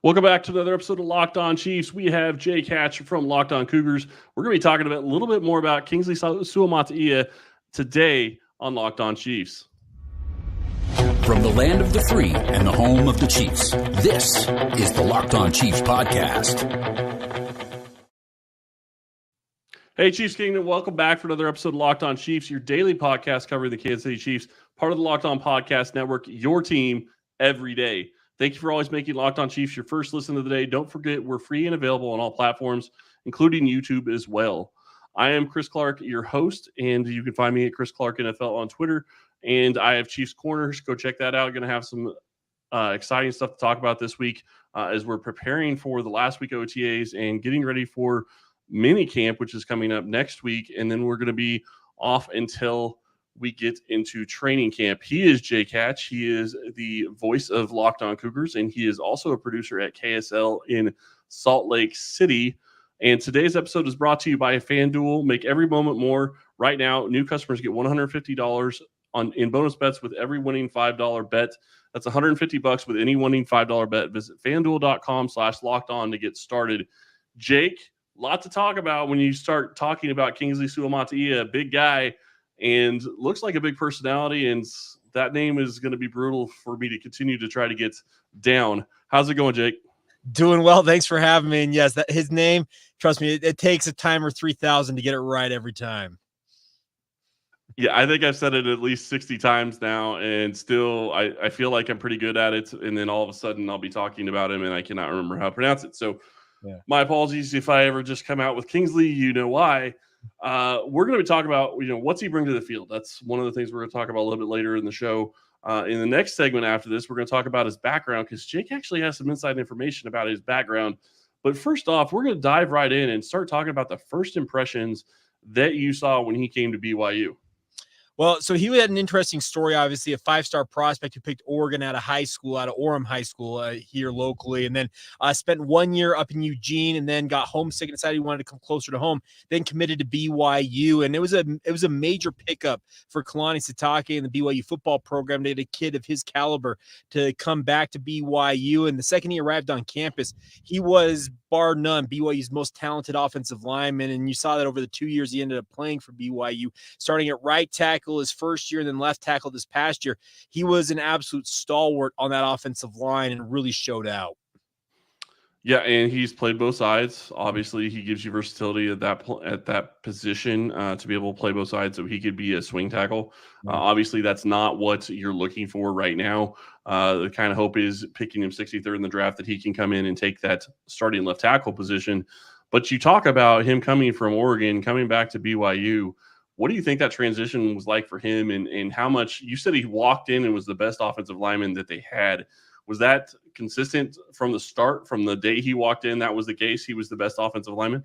Welcome back to another episode of Locked On Chiefs. We have Jake Hatch from Locked On Cougars. We're going to be talking about a little bit more about Kingsley Suamataia today on Locked On Chiefs. From the land of the free and the home of the Chiefs, this is the Locked On Chiefs podcast. Hey, Chiefs Kingdom, welcome back for another episode of Locked On Chiefs, your daily podcast covering the Kansas City Chiefs, part of the Locked On Podcast Network, your team every day. Thank you for always making Locked On Chiefs your first listen of the day. Don't forget, we're free and available on all platforms, including YouTube as well. I am Chris Clark, your host, and you can find me at Chris Clark NFL on Twitter. And I have Chiefs Corners. Go check that out. Going to have some exciting stuff to talk about this week as we're preparing for the last week OTAs and getting ready for mini camp, which is coming up next week. And then we're going to be off until we get into training camp. He is Jake Hatch. He is the voice of Locked On Cougars, and he is also a producer at KSL in Salt Lake City. And today's episode is brought to you by FanDuel. Make every moment more. Right now, new customers get $150 in bonus bets with every winning $5 bet. That's $150 with any winning $5 bet. Visit FanDuel.com/lockedon to get started. Jake, a lot to talk about when you start talking about Kingsley Suamataia, big guy, and looks like a big personality, and that name is going to be brutal for me to continue to try to get down. How's it going, Jake? Doing well. Thanks for having me. And yes, that his name, trust me, it takes a timer 3,000 to get it right every time. Yeah, I think I've said it at least 60 times now, and still I feel like I'm pretty good at it. And then all of a sudden I'll be talking about him and I cannot remember how to pronounce it. So My apologies if I ever just come out with Kingsley, you know why. We're going to be talking about, what's he bring to the field. That's one of the things we're going to talk about a little bit later in the show. In the next segment after this, we're going to talk about his background because Jake actually has some inside information about his background. But first off, we're going to dive right in and start talking about the first impressions that you saw when he came to BYU. Well, so he had an interesting story, obviously, a five-star prospect who picked Oregon out of Orem High School here locally, and then spent 1 year up in Eugene, and then got homesick and decided he wanted to come closer to home, then committed to BYU. And it was a major pickup for Kalani Sitake and the BYU football program to get a kid of his caliber to come back to BYU. And the second he arrived on campus, he was, bar none, BYU's most talented offensive lineman. And you saw that over the 2 years he ended up playing for BYU, starting at right tackle his first year and then left tackle this past year. He was an absolute stalwart on that offensive line and really showed out. Yeah, and he's played both sides. Obviously, he gives you versatility at that position to be able to play both sides, so he could be a swing tackle. Obviously, that's not what you're looking for right now. The kind of hope is picking him 63rd in the draft that he can come in and take that starting left tackle position. But you talk about him coming from Oregon, coming back to BYU. What do you think that transition was like for him, and how much – you said he walked in and was the best offensive lineman that they had. Was that consistent from the start, from the day he walked in? That was the case. He was the best offensive lineman.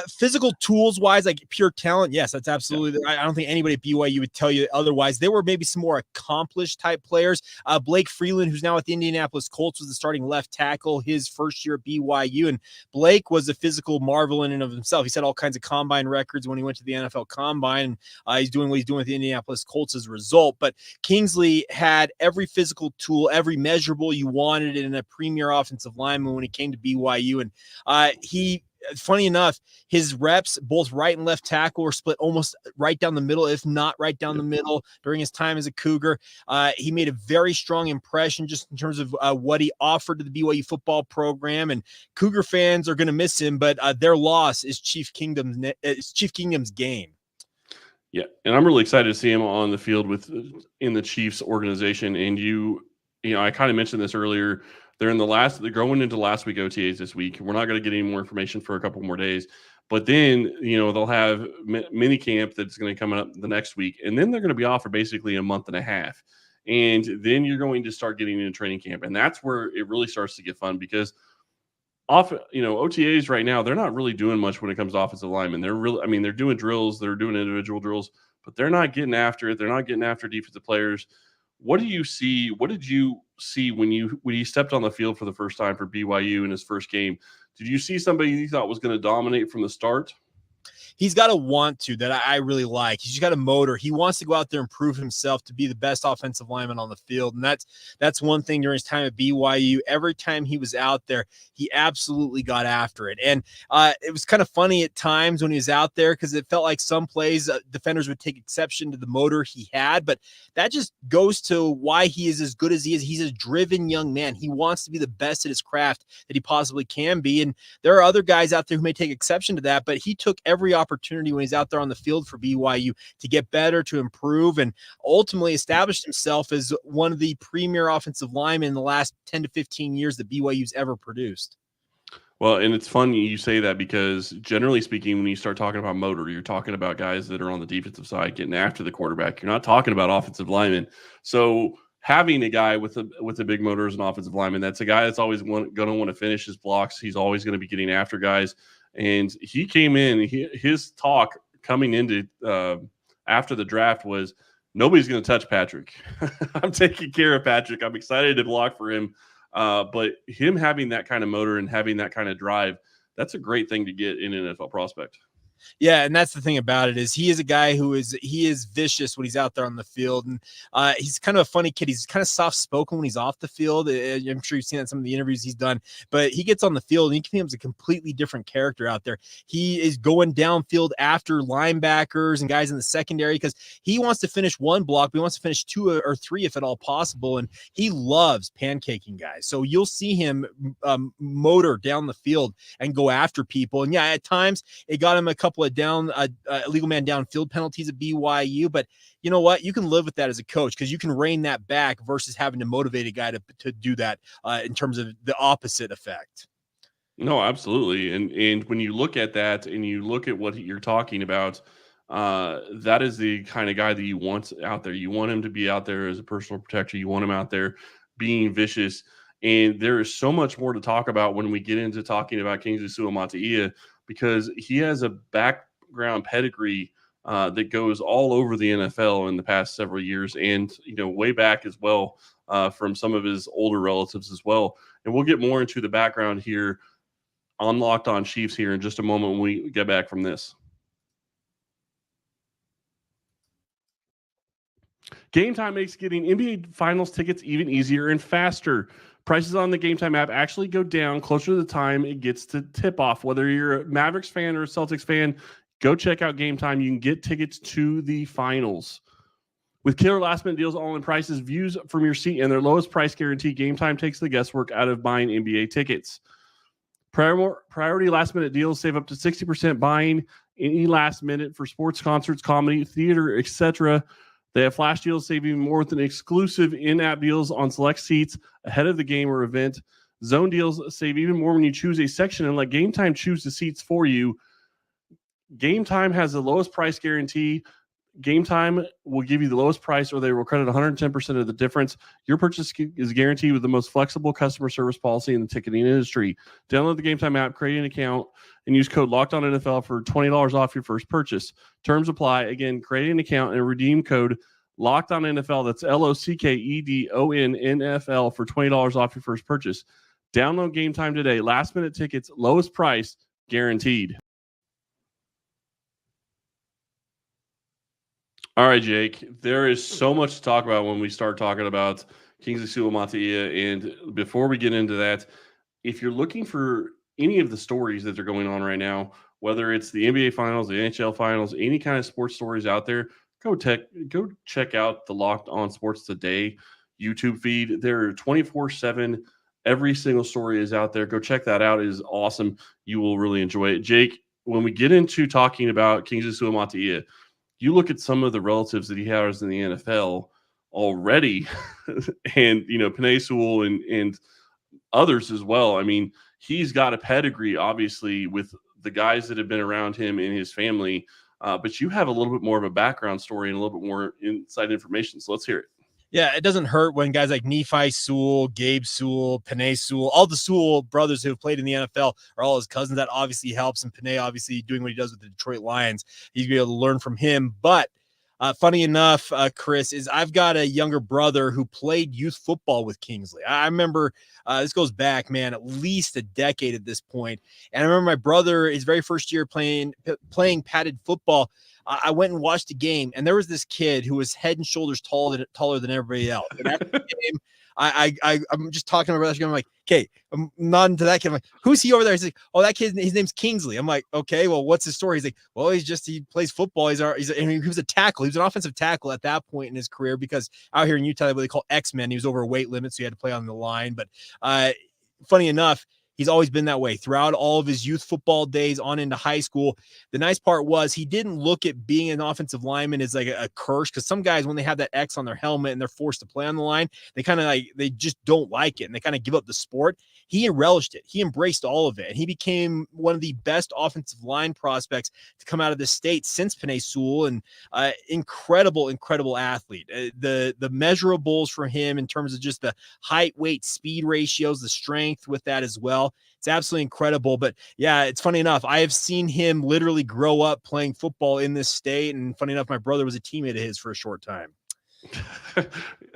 Physical tools wise, like pure talent, yes, that's absolutely. Yeah. I don't think anybody at BYU would tell you otherwise. There were maybe some more accomplished type players. Blake Freeland, who's now at the Indianapolis Colts, was the starting left tackle his first year at BYU, and Blake was a physical marvel in and of himself. He set all kinds of combine records when he went to the NFL Combine, and he's doing what he's doing with the Indianapolis Colts as a result. But Kingsley had every physical tool, every measurable you wanted in a premier offensive lineman when he came to BYU, and funny enough, his reps, both right and left tackle, were split almost right down the middle, if not right down the middle, during his time as a Cougar. He made a very strong impression just in terms of what he offered to the BYU football program. And Cougar fans are going to miss him, but their loss is Chief Kingdom's gain. Yeah, and I'm really excited to see him on the field in the Chiefs organization. And I kind of mentioned this earlier. They're going into last week OTAs this week. We're not going to get any more information for a couple more days, but then, they'll have mini camp that's going to come up the next week. And then they're going to be off for basically a month and a half. And then you're going to start getting into training camp. And that's where it really starts to get fun because OTAs right now, they're not really doing much when it comes to offensive linemen. They're doing drills, they're doing individual drills, but they're not getting after it. They're not getting after defensive players. What do you see? What did you see when he stepped on the field for the first time for BYU in his first game? Did you see somebody you thought was going to dominate from the start? He's got to want to, that I really like. He's got a motor. He wants to go out there and prove himself to be the best offensive lineman on the field. And that's one thing during his time at BYU. Every time he was out there, he absolutely got after it. And it was kind of funny at times when he was out there because it felt like some plays defenders would take exception to the motor he had. But that just goes to why he is as good as he is. He's a driven young man. He wants to be the best at his craft that he possibly can be. And there are other guys out there who may take exception to that, but he took every opportunity when he's out there on the field for BYU to get better, to improve, and ultimately established himself as one of the premier offensive linemen in the last 10 to 15 years that BYU's ever produced. Well, and it's funny you say that because generally speaking, when you start talking about motor, you're talking about guys that are on the defensive side getting after the quarterback. You're not talking about offensive linemen. So having a guy with a big motor as an offensive lineman, that's a guy that's always going to want to finish his blocks. He's always going to be getting after guys. And he came in, his talk coming into after the draft was, nobody's going to touch Patrick. I'm taking care of Patrick. I'm excited to block for him. But him having that kind of motor and having that kind of drive, that's a great thing to get in an NFL prospect. Yeah, and that's the thing about it is he is a guy who is vicious when he's out there on the field, and he's kind of a funny kid. He's kind of soft spoken when he's off the field. I'm sure you've seen that in some of the interviews he's done, but he gets on the field and he becomes a completely different character out there. He is going downfield after linebackers and guys in the secondary because he wants to finish one block, but he wants to finish two or three if at all possible, and he loves pancaking guys. So you'll see him motor down the field and go after people. And yeah, at times it got him a couple of illegal man downfield penalties at BYU, but you know what? You can live with that as a coach because you can rein that back versus having to motivate a guy to do that in terms of the opposite effect. No, absolutely. And when you look at that and you look at what you're talking about, that is the kind of guy that you want out there. You want him to be out there as a personal protector. You want him out there being vicious. And there is so much more to talk about when we get into talking about Kingsley Suamataia, because he has a background pedigree that goes all over the NFL in the past several years, and way back as well from some of his older relatives as well. And we'll get more into the background here on Locked On Chiefs here in just a moment when we get back from this. Gametime makes getting NBA Finals tickets even easier and faster. Prices on the Gametime app actually go down closer to the time it gets to tip-off. Whether you're a Mavericks fan or a Celtics fan, go check out Gametime. You can get tickets to the finals. With killer last-minute deals, all-in prices, views from your seat, and their lowest price guarantee, Gametime takes the guesswork out of buying NBA tickets. Priority last-minute deals save up to 60% buying any last minute for sports, concerts, comedy, theater, etc. They have flash deals, save even more with an exclusive in-app deals on select seats ahead of the game or event. Zone deals save even more when you choose a section and let Gametime choose the seats for you. Gametime has the lowest price guarantee. Gametime will give you the lowest price, or they will credit 110% of the difference. Your purchase is guaranteed with the most flexible customer service policy in the ticketing industry. Download the Gametime app, create an account, and use code LOCKEDONNFL for $20 off your first purchase. Terms apply. Again, create an account and redeem code LOCKEDONNFL. That's LOCKEDONNFL for $20 off your first purchase. Download Gametime today. Last minute tickets, lowest price, guaranteed. All right, Jake, there is so much to talk about when we start talking about Kingsley Suamataia. And before we get into that, if you're looking for any of the stories that are going on right now, whether it's the NBA Finals, the NHL Finals, any kind of sports stories out there, go check out the Locked On Sports Today YouTube feed. They're 24/7. Every single story is out there. Go check that out. It is awesome. You will really enjoy it. Jake, when we get into talking about Kingsley Suamataia, you look at some of the relatives that he has in the NFL already, and Penei Sewell and others as well. I mean, he's got a pedigree, obviously, with the guys that have been around him and his family. But you have a little bit more of a background story and a little bit more inside information. So let's hear it. Yeah, it doesn't hurt when guys like Nephi Sewell, Gabe Sewell, Penei Sewell, all the Sewell brothers who have played in the NFL are all his cousins. That obviously helps. And Penei obviously doing what he does with the Detroit Lions. He's going to be able to learn from him. But Funny enough, Chris, is I've got a younger brother who played youth football with Kingsley. I remember this goes back, man, at least a decade at this point. And I remember my brother, his very first year playing padded football. I went and watched a game, and there was this kid who was head and shoulders taller than everybody else. And after the game, I'm just talking to my brother. I'm like, okay, I'm nodding to that kid. I'm like, who's he over there? He's like, oh, that kid, his name's Kingsley. I'm like, okay, well, what's his story? He's like, well, he plays football. He was a tackle. He was an offensive tackle at that point in his career, because out here in Utah, what they call X-Men. He was over a weight limit, so he had to play on the line. But funny enough, he's always been that way throughout all of his youth football days on into high school. The nice part was he didn't look at being an offensive lineman as like a curse, because some guys, when they have that X on their helmet and they're forced to play on the line, they just don't like it and they kind of give up the sport. He relished it. He embraced all of it, and he became one of the best offensive line prospects to come out of the state since Penei Sewell, and incredible athlete. The measurables for him in terms of just the height, weight, speed ratios, the strength with that as well. It's absolutely incredible. But yeah, it's funny enough, I have seen him literally grow up playing football in this state. And funny enough, my brother was a teammate of his for a short time.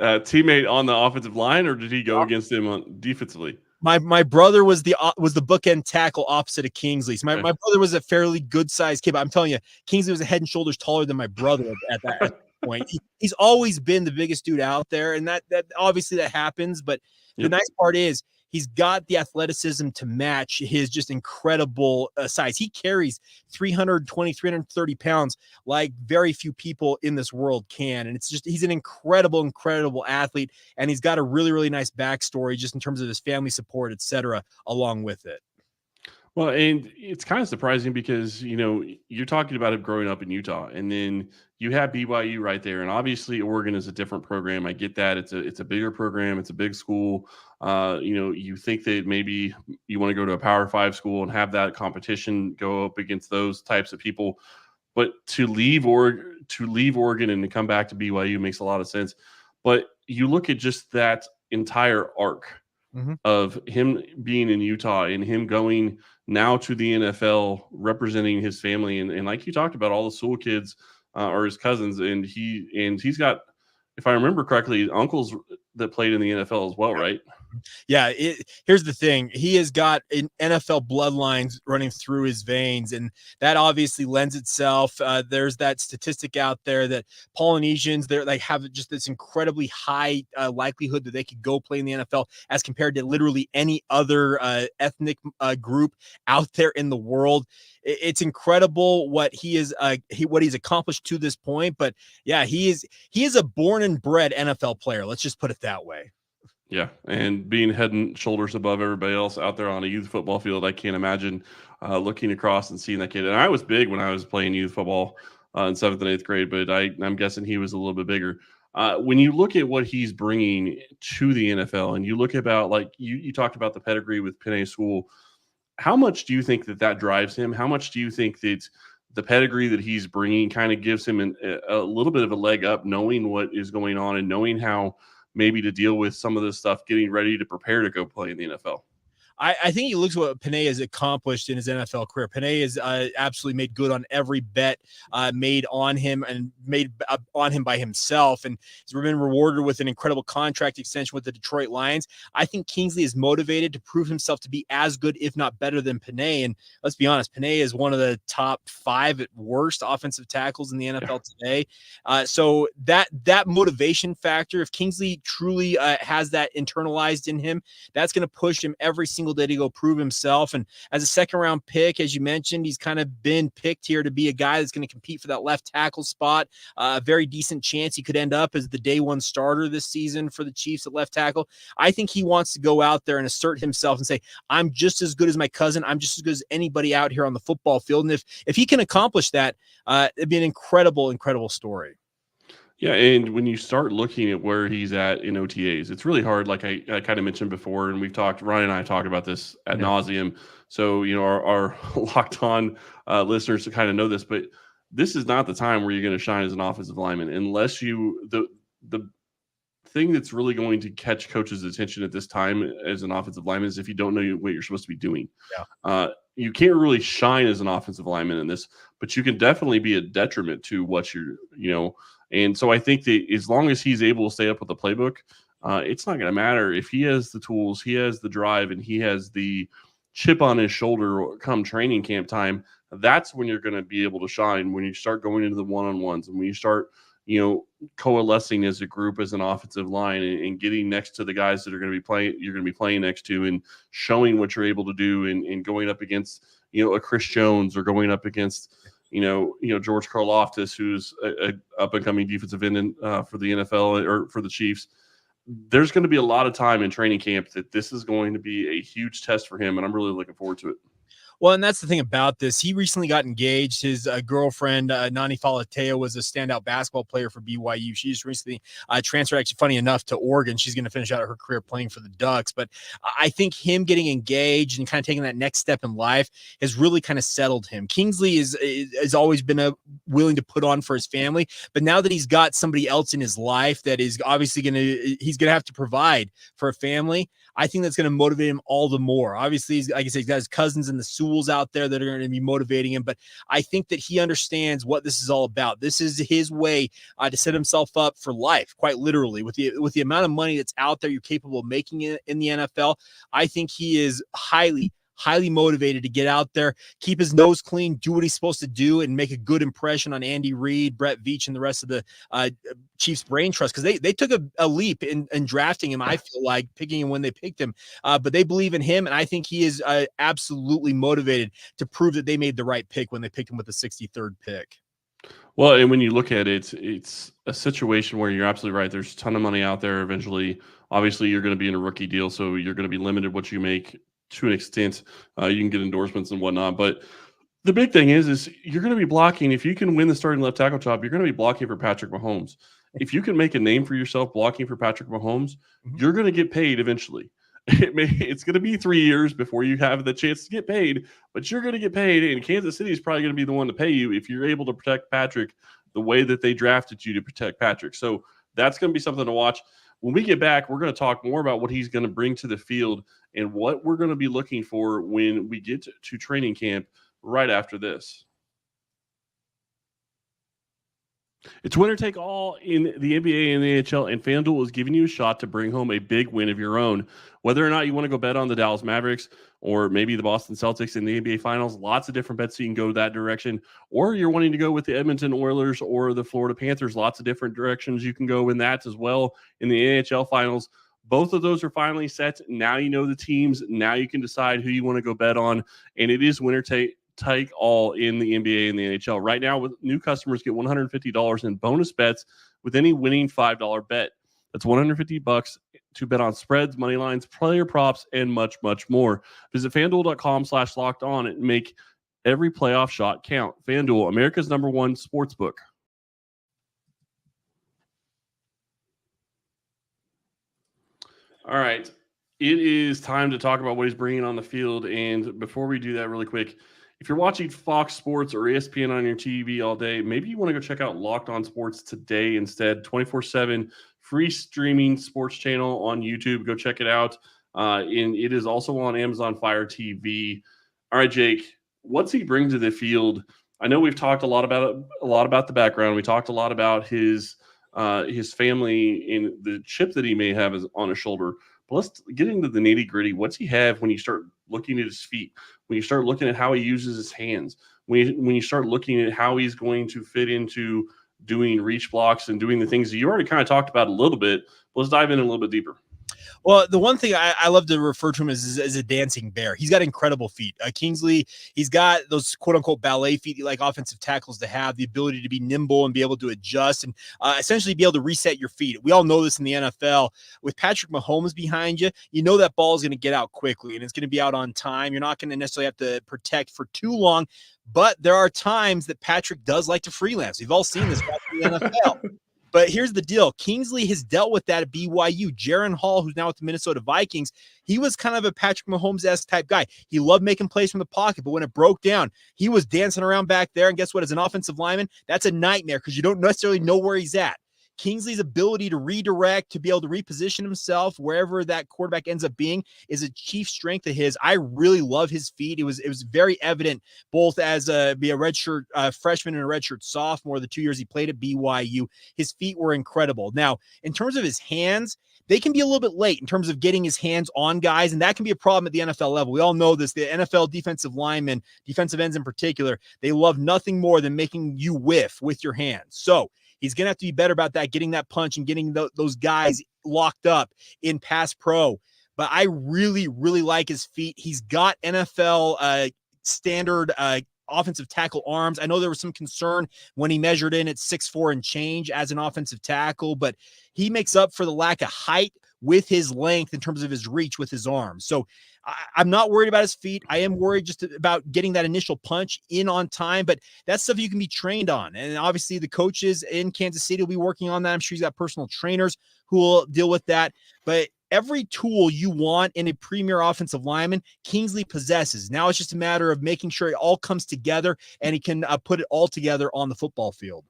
Teammate on the offensive line, or did he go against him defensively? My brother was the bookend tackle opposite of Kingsley. So my brother was a fairly good sized kid, but I'm telling you, Kingsley was a head and shoulders taller than my brother at that point. He's always been the biggest dude out there, and that obviously that happens. But the nice part is he's got the athleticism to match his just incredible size. He carries 320, 330 pounds like very few people in this world can. And he's an incredible athlete. And he's got a really, really nice backstory just in terms of his family support, et cetera, along with it. Well, and it's kind of surprising because, you're talking about him growing up in Utah, and then you have BYU right there. And obviously Oregon is a different program. I get that. It's a bigger program. It's a big school. You think that maybe you want to go to a Power 5 school and have that competition go up against those types of people. But to leave Oregon and to come back to BYU makes a lot of sense. But you look at just that entire arc of him being in Utah and him going now to the NFL, representing his family, and like you talked about, all the Sewell kids are his cousins, and he's got, if I remember correctly, uncles that played in the NFL as well, right? Yeah, here's the thing. He has got an NFL bloodlines running through his veins, and that obviously lends itself. There's that statistic out there that Polynesians, they have just this incredibly high likelihood that they could go play in the NFL as compared to literally any other ethnic group out there in the world. It's incredible what he's accomplished to this point. But yeah, he is a born and bred NFL player. Let's just put it that way. Yeah, and being head and shoulders above everybody else out there on a youth football field, I can't imagine looking across and seeing that kid. And I was big when I was playing youth football in 7th and 8th grade, but I'm guessing he was a little bit bigger. When you look at what he's bringing to the NFL, and you look about, like you talked about the pedigree with Penei Sewell, how much do you think that drives him? How much do you think that the pedigree that he's bringing kind of gives him a little bit of a leg up, knowing what is going on and knowing how maybe to deal with some of this stuff, getting ready to prepare to go play in the NFL? I think he looks at what Penei has accomplished in his NFL career. Penei has absolutely made good on every bet made on him and made on him by himself. And he's been rewarded with an incredible contract extension with the Detroit Lions. I think Kingsley is motivated to prove himself to be as good, if not better than Penei. And let's be honest, Penei is one of the top 5 at worst offensive tackles in the NFL today. So that motivation factor, if Kingsley truly has that internalized in him, that's going to push him every single day to go prove himself. And as a 2nd round pick, as you mentioned, he's kind of been picked here to be a guy that's going to compete for that left tackle spot. A very decent chance he could end up as the day 1 starter this season for the Chiefs at left tackle. I think he wants to go out there and assert himself and say, I'm just as good as my cousin. I'm just as good as anybody out here on the football field. And if he can accomplish that, it'd be an incredible story. Yeah, and when you start looking at where he's at in OTAs, it's really hard. Like I kind of mentioned before, and Ryan and I talked about this ad nauseum. So, our locked on listeners to kind of know this, but this is not the time where you're going to shine as an offensive lineman unless the thing that's really going to catch coaches' attention at this time as an offensive lineman is if you don't know what you're supposed to be doing. Yeah. You can't really shine as an offensive lineman in this, but you can definitely be a detriment to what you're, And so I think that as long as he's able to stay up with the playbook, it's not going to matter if he has the tools, he has the drive, and he has the chip on his shoulder come training camp time. That's when you're going to be able to shine, when you start going into the one-on-ones and when you start, coalescing as a group, as an offensive line, and getting next to the guys that are going to be playing, you're going to be playing next to, and showing what you're able to do, and going up against, a Chris Jones, or going up against, George Karlaftis, who's a up-and-coming defensive end for the NFL or for the Chiefs. There's going to be a lot of time in training camp that this is going to be a huge test for him, and I'm really looking forward to it. Well, and that's the thing about this. He recently got engaged. His girlfriend, Nani Falatea, was a standout basketball player for BYU. She just recently transferred, actually, funny enough, to Oregon. She's going to finish out her career playing for the Ducks. But I think him getting engaged and kind of taking that next step in life has really kind of settled him. Kingsley has always been willing to put on for his family. But now that he's got somebody else in his life that is obviously he's going to have to provide for a family, I think that's going to motivate him all the more. Obviously, like I said, he's got his cousins and the Sewells out there that are going to be motivating him. But I think that he understands what this is all about. This is his way to set himself up for life, quite literally. With the amount of money that's out there, you're capable of making it in the NFL. I think he is highly motivated to get out there, keep his nose clean, do what he's supposed to do, and make a good impression on Andy Reid, Brett Veach, and the rest of the Chiefs brain trust, because they took a leap in drafting him. I feel like picking him when they picked him, but they believe in him, and I think he is absolutely motivated to prove that they made the right pick when they picked him with the 63rd pick. Well, and when you look at it, it's a situation where you're absolutely right. There's a ton of money out there. Eventually, obviously, you're going to be in a rookie deal, so you're going to be limited what you make to an extent. You can get endorsements and whatnot, but the big thing is you're going to be blocking. If you can win the starting left tackle job, you're going to be blocking for Patrick Mahomes. If you can make a name for yourself blocking for Patrick Mahomes, you're going to get paid eventually. It's going to be 3 years before you have the chance to get paid, but you're going to get paid, and Kansas City is probably going to be the one to pay you if you're able to protect Patrick the way that they drafted you to protect Patrick. So that's going to be something to watch. When we get back, we're going to talk more about what he's going to bring to the field and what we're going to be looking for when we get to training camp right after this. It's winner take all in the NBA and the NHL, and FanDuel is giving you a shot to bring home a big win of your own. Whether or not you want to go bet on the Dallas Mavericks or maybe the Boston Celtics in the NBA Finals, lots of different bets so you can go that direction. Or you're wanting to go with the Edmonton Oilers or the Florida Panthers, lots of different directions you can go in that as well. In the NHL Finals, both of those are finally set. Now you know the teams. Now you can decide who you want to go bet on, and it is winner take all in the NBA and the NHL. Right now, with new customers get $150 in bonus bets with any winning $5 bet. That's $150 to bet on spreads, money lines, player props, and much, much more. Visit FanDuel.com/lockedon and make every playoff shot count. FanDuel, America's #1 sportsbook. All right. It is time to talk about what he's bringing on the field. And before we do that really quick, if you're watching Fox Sports or ESPN on your TV all day, maybe you want to go check out Locked On Sports today instead. 24/7 free streaming sports channel on YouTube. Go check it out. And it is also on Amazon Fire TV. All right, Jake, what's he bring to the field? I know we've talked a lot about the background. We talked a lot about his family and the chip that he may have on his shoulder. But let's get into the nitty gritty. What's he have when you start looking at his feet, when you start looking at how he uses his hands, when you start looking at how he's going to fit into doing reach blocks and doing the things that you already kind of talked about a little bit. Let's dive in a little bit deeper. Well, the one thing I love to refer to him as a dancing bear. He's got incredible feet. Kingsley, he's got those quote-unquote ballet feet like offensive tackles to have, the ability to be nimble and be able to adjust and essentially be able to reset your feet. We all know this in the NFL. With Patrick Mahomes behind you, you know that ball is going to get out quickly and it's going to be out on time. You're not going to necessarily have to protect for too long, but there are times that Patrick does like to freelance. We've all seen this in the NFL. But here's the deal. Kingsley has dealt with that at BYU. Jaron Hall, who's now with the Minnesota Vikings, he was kind of a Patrick Mahomes-esque type guy. He loved making plays from the pocket, but when it broke down, he was dancing around back there. And guess what? As an offensive lineman, that's a nightmare because you don't necessarily know where he's at. Kingsley's ability to redirect, to be able to reposition himself wherever that quarterback ends up being is a chief strength of his. I really love his feet. It was very evident both as a redshirt freshman and a redshirt sophomore, the 2 years he played at BYU. His feet were incredible. Now, in terms of his hands, they can be a little bit late in terms of getting his hands on guys, and that can be a problem at the NFL level. We all know this. The NFL defensive linemen, defensive ends in particular, they love nothing more than making you whiff with your hands. So he's going to have to be better about that, getting that punch and getting those guys locked up in pass pro. But I really, really like his feet. He's got NFL standard offensive tackle arms. I know there was some concern when he measured in at 6'4" and change as an offensive tackle, but he makes up for the lack of height with his length in terms of his reach with his arms. So I'm not worried about his feet. I am worried just about getting that initial punch in on time, but that's stuff you can be trained on. And obviously the coaches in Kansas City will be working on that. I'm sure he's got personal trainers who will deal with that, but every tool you want in a premier offensive lineman, Kingsley possesses. Now it's just a matter of making sure it all comes together and he can put it all together on the football field.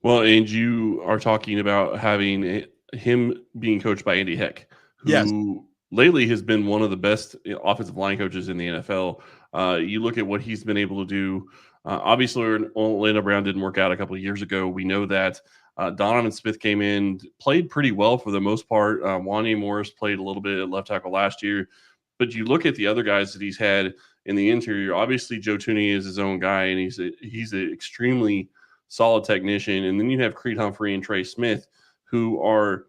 Well, and you are talking about having him being coached by Andy Heck, who lately has been one of the best offensive line coaches in the NFL. You look at what he's been able to do. Obviously, Orlando Brown didn't work out a couple of years ago. We know that. Donovan Smith came in, played pretty well for the most part. Wanya Morris played a little bit at left tackle last year. But you look at the other guys that he's had in the interior. Obviously, Joe Tooney is his own guy, and he's an extremely solid technician. And then you have Creed Humphrey and Trey Smith, who are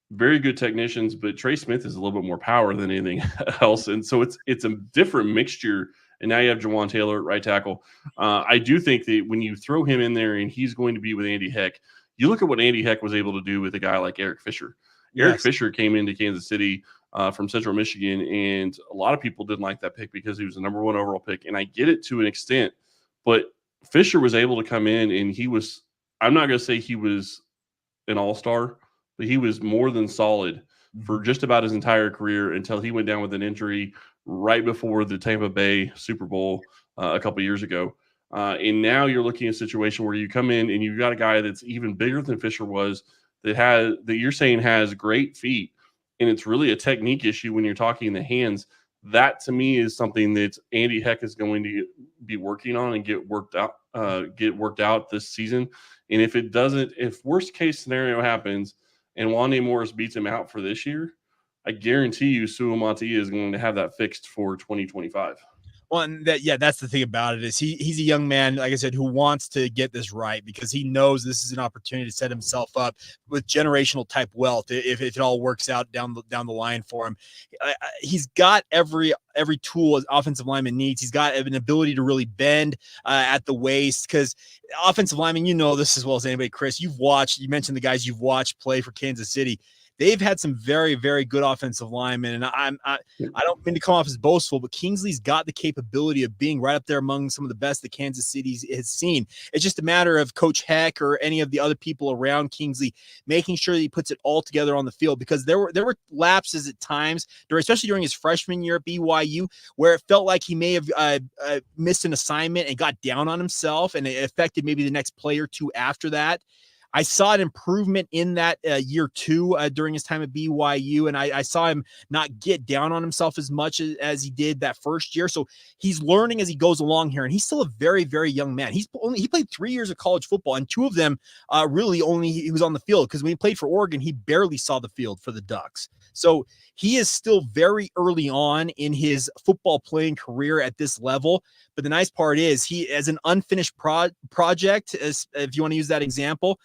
very good technicians, but Trey Smith is a little bit more power than anything else. And so it's a different mixture. And now you have Jawan Taylor at right tackle. I do think that when you throw him in there and he's going to be with Andy Heck, you look at what Andy Heck was able to do with a guy like Eric Fisher. Eric Fisher came into Kansas City from Central Michigan, and a lot of people didn't like that pick because he was the number 1 overall pick. And I get it to an extent, but Fisher was able to come in and he was, I'm not going to say he was an all-star, but he was more than solid for just about his entire career until he went down with an injury right before the Tampa Bay Super Bowl a couple of years ago. And now you're looking at a situation where you come in and you've got a guy that's even bigger than Fisher was, that you're saying has great feet, and it's really a technique issue when you're talking the hands. That to me is something that Andy Heck is going to be working on and get worked out this season. And if worst case scenario happens and Wanya Morris beats him out for this year, I guarantee you Suamataia is going to have that fixed for 2025. Well, and that's the thing about it is he's a young man, like I said, who wants to get this right because he knows this is an opportunity to set himself up with generational type wealth if it all works out down the line for him. He's got every tool an offensive lineman needs. He's got an ability to really bend at the waist because offensive linemen, you know this as well as anybody, Chris. You mentioned the guys you've watched play for Kansas City. They've had some very, very good offensive linemen, and I don't mean to come off as boastful, but Kingsley's got the capability of being right up there among some of the best that Kansas City has seen. It's just a matter of Coach Heck or any of the other people around Kingsley making sure that he puts it all together on the field, because there were lapses at times, especially during his freshman year at BYU, where it felt like he may have missed an assignment and got down on himself, and it affected maybe the next play or two after that. I saw an improvement in that year 2 during his time at BYU, and I saw him not get down on himself as much as he did that first year. So he's learning as he goes along here, and he's still a very, very young man. He played 3 years of college football, and 2 of them really only he was on the field, because when he played for Oregon, he barely saw the field for the Ducks. So he is still very early on in his football playing career at this level. But the nice part is he, as an unfinished project, if you want to use that example,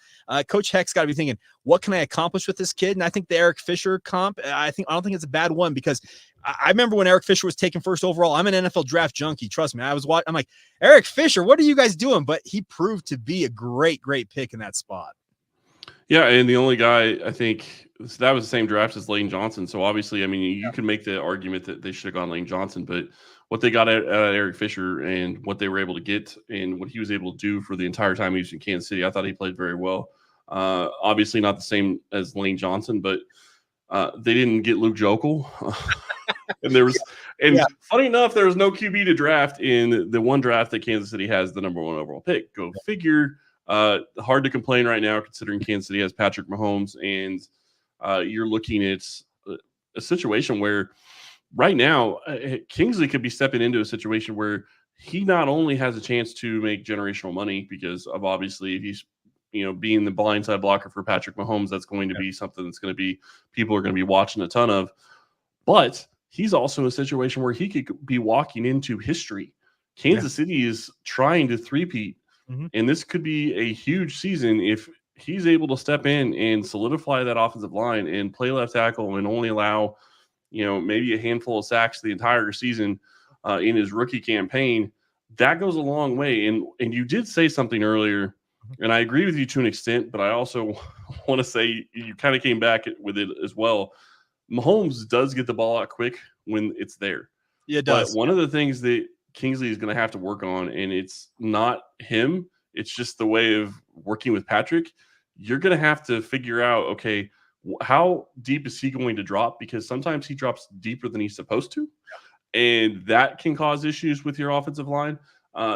Coach Heck's got to be thinking, what can I accomplish with this kid? And I think the Eric Fisher comp, I don't think it's a bad one, because I remember when Eric Fisher was taken first overall. I'm an NFL draft junkie. Trust me. I'm like, Eric Fisher, what are you guys doing? But he proved to be a great, great pick in that spot. Yeah, and the only guy, I think, that was the same draft as Lane Johnson. So obviously, I mean, you can make the argument that they should have gone Lane Johnson, but what they got at Eric Fisher and what they were able to get and what he was able to do for the entire time he was in Kansas City, I thought he played very well. Obviously not the same as Lane Johnson, but they didn't get Luke Jokel. Funny enough, there was no QB to draft in the one draft that Kansas City has the number 1 overall pick. Go figure. Hard to complain right now considering Kansas City has Patrick Mahomes, and you're looking at a situation where right now Kingsley could be stepping into a situation where he not only has a chance to make generational money because of obviously if he's being the blindside blocker for Patrick Mahomes, that's going to be something that's going to be people are going to be watching a ton of, but he's also in a situation where he could be walking into history. Kansas City is trying to three-peat, and this could be a huge season if he's able to step in and solidify that offensive line and play left tackle and only allow, maybe a handful of sacks the entire season in his rookie campaign. That goes a long way. And you did say something earlier, and I agree with you to an extent, but I also want to say you kind of came back with it as well. Mahomes does get the ball out quick when it's there. Yeah, it does. But one of the things that Kingsley is going to have to work on, and it's not him, it's just the way of working with Patrick. You're going to have to figure out, okay, how deep is he going to drop? Because sometimes he drops deeper than he's supposed to, and that can cause issues with your offensive line.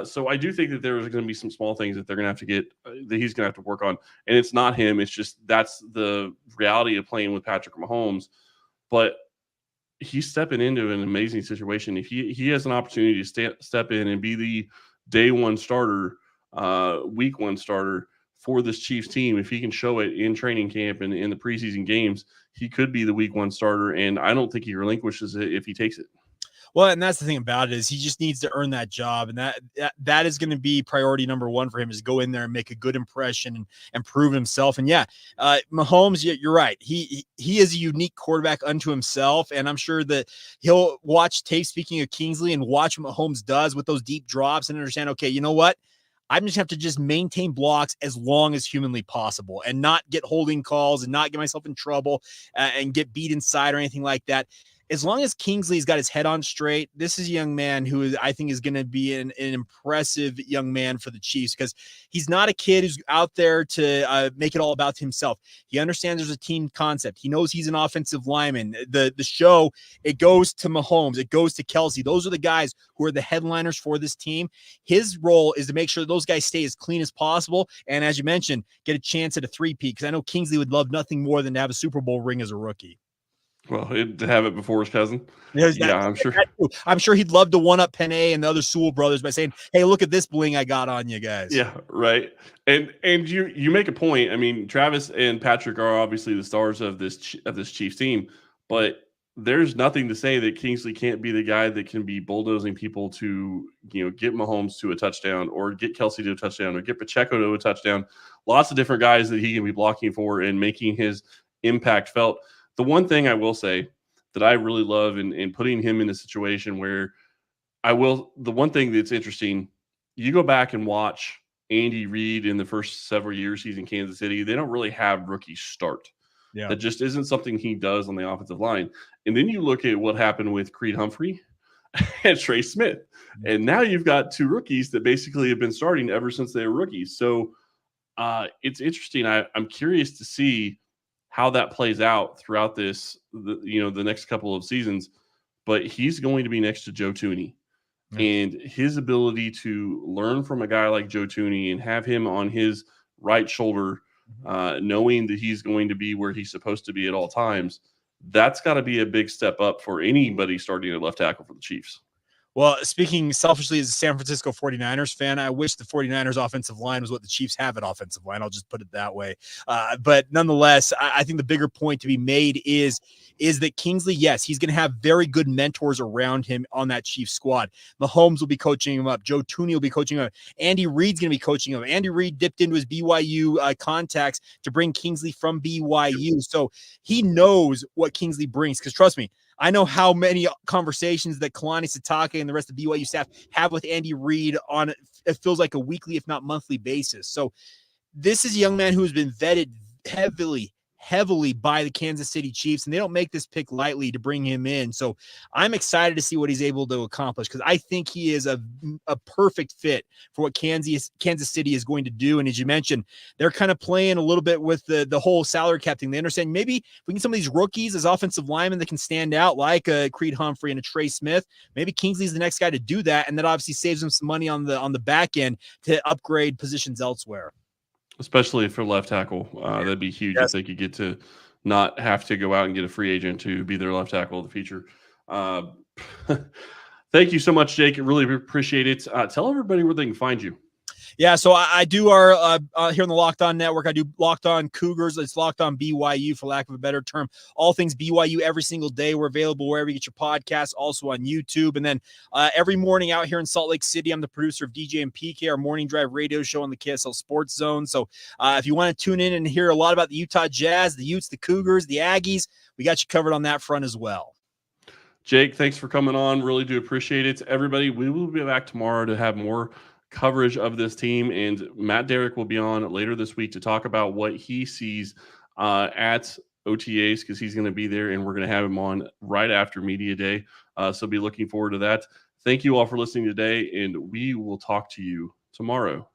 So I do think that there's going to be some small things that they're going to have to get that he's going to have to work on. And it's not him. It's just that's the reality of playing with Patrick Mahomes. But he's stepping into an amazing situation. If he has an opportunity to step in and be the day one starter, week one starter for this Chiefs team, if he can show it in training camp and in the preseason games, he could be the week one starter. And I don't think he relinquishes it if he takes it. Well, and that's the thing about it is he just needs to earn that job, and that is going to be priority number one for him is go in there and make a good impression and prove himself. And Mahomes, you're right. He is a unique quarterback unto himself, and I'm sure that he'll watch tape. Speaking of Kingsley, and watch what Mahomes does with those deep drops and understand, okay, you know what? I'm just have to just maintain blocks as long as humanly possible and not get holding calls and not get myself in trouble and get beat inside or anything like that. As long as Kingsley's got his head on straight, this is a young man who I think is going to be an impressive young man for the Chiefs because he's not a kid who's out there to make it all about himself. He understands there's a team concept. He knows he's an offensive lineman. The show, it goes to Mahomes. It goes to Kelsey. Those are the guys who are the headliners for this team. His role is to make sure those guys stay as clean as possible. And as you mentioned, get a chance at a three-peat because I know Kingsley would love nothing more than to have a Super Bowl ring as a rookie. Well, to have it before his cousin. I'm sure. I'm sure he'd love to one-up Penn and the other Sewell brothers by saying, "Hey, look at this bling I got on you guys." Yeah, right. And you make a point. I mean, Travis and Patrick are obviously the stars of this Chiefs team, but there's nothing to say that Kingsley can't be the guy that can be bulldozing people to get Mahomes to a touchdown or get Kelsey to a touchdown or get Pacheco to a touchdown. Lots of different guys that he can be blocking for and making his impact felt. The one thing I will say that I really love in putting him in a situation where the one thing that's interesting, you go back and watch Andy Reid in the first several years he's in Kansas City, they don't really have rookies start. Yeah. That just isn't something he does on the offensive line. And then you look at what happened with Creed Humphrey and Trey Smith. And now you've got two rookies that basically have been starting ever since they were rookies. So it's interesting. I'm curious to see how that plays out throughout the next couple of seasons, but he's going to be next to Joe Thuney, and his ability to learn from a guy like Joe Thuney and have him on his right shoulder, knowing that he's going to be where he's supposed to be at all times. That's got to be a big step up for anybody starting at left tackle for the Chiefs. Well, speaking selfishly as a San Francisco 49ers fan, I wish the 49ers offensive line was what the Chiefs have at offensive line. I'll just put it that way. But nonetheless, I think the bigger point to be made is that Kingsley, yes, he's going to have very good mentors around him on that Chiefs squad. Mahomes will be coaching him up. Joe Thuney will be coaching him up. Andy Reid's going to be coaching him. Andy Reid dipped into his BYU contacts to bring Kingsley from BYU. So he knows what Kingsley brings because trust me, I know how many conversations that Kalani Sitake and the rest of the BYU staff have with Andy Reid on, it feels like a weekly, if not monthly basis. So this is a young man who has been vetted heavily by the Kansas City Chiefs, and they don't make this pick lightly to bring him in. So I'm excited to see what he's able to accomplish because I think he is a perfect fit for what Kansas City is going to do. And as you mentioned, they're kind of playing a little bit with the whole salary cap thing. They understand maybe if we get some of these rookies as offensive linemen that can stand out like a Creed Humphrey and a Trey Smith, maybe Kingsley's the next guy to do that, and that obviously saves them some money on the back end to upgrade positions elsewhere. especially for left tackle. That'd be huge if they could get to not have to go out and get a free agent to be their left tackle of the future. Thank you so much, Jake. I really appreciate it. Tell everybody where they can find you. Yeah, so I do our here on the Locked On Network. I do Locked On Cougars. It's Locked On BYU, for lack of a better term. All things BYU every single day. We're available wherever you get your podcasts, also on YouTube. And then every morning out here in Salt Lake City, I'm the producer of DJ and PK, our morning drive radio show on the KSL Sports Zone. So if you want to tune in and hear a lot about the Utah Jazz, the Utes, the Cougars, the Aggies, we got you covered on that front as well. Jake, thanks for coming on. Really do appreciate it. Everybody, we will be back tomorrow to have more coverage of this team, and Matt Derrick will be on later this week to talk about what he sees at OTAs, because he's going to be there, and we're going to have him on right after Media Day. So be looking forward to that. Thank you all for listening today, and we will talk to you tomorrow.